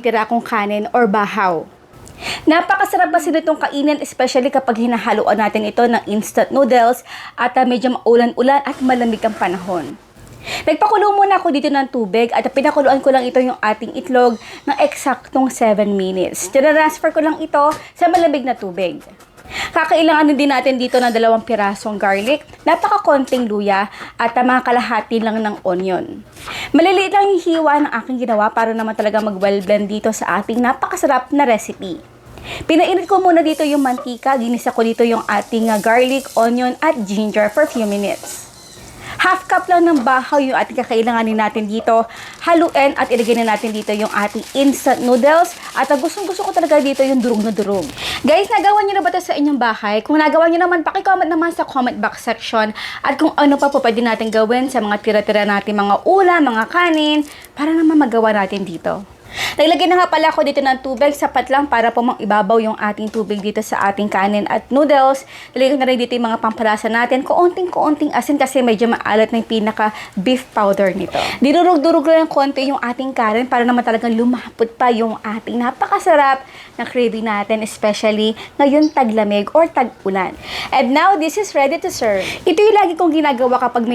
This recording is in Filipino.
tira akong kanin or bahaw. Napakasarap kasi nitong kainin, especially kapag hinahaluan natin ito ng instant noodles at medyo maulan-ulan at malamig ang panahon. Nagpakulo muna ako dito ng tubig at pinakuluan ko lang ito yung ating itlog ng eksaktong 7 minutes. Tinransfer ko lang ito sa malamig na tubig. Kakailangan din natin dito ng 2 pirasong garlic, napaka-konting luya at mga kalahati lang ng onion. Maliliit lang yung hiwa ng aking ginawa para naman talaga mag-well blend dito sa ating napakasarap na recipe. Pinainit ko muna dito yung mantika, ginisa ko dito yung ating garlic, onion at ginger for few minutes. Half cup lang ng bahaw yung ating kakailanganin natin dito. Haluin at ilagay na natin dito yung ating instant noodles. At gustong-gusto ko talaga dito yung durog na durog. Guys, nagawa nyo na ba ito sa inyong bahay? Kung nagawa nyo naman, paki-comment naman sa comment box section. At kung ano pa po pwede natin gawin sa mga tira-tira natin mga ulam, mga kanin, para naman magawa natin dito. Naglagay na nga pala ako dito ng tubig, sapat lang para po ibabaw yung ating tubig dito sa ating kanin at noodles. Nalagay ko na rin dito yung mga pampalasa natin, kuunting asin kasi medyo maalat na yung pinaka beef powder nito. Dinurog-durog lang konti yung ating kanin para naman talagang lumapot pa yung ating napakasarap na gravy natin, especially ngayon taglamig or tag-ulan. And now, this is ready to serve. Ito yung lagi kong ginagawa kapag may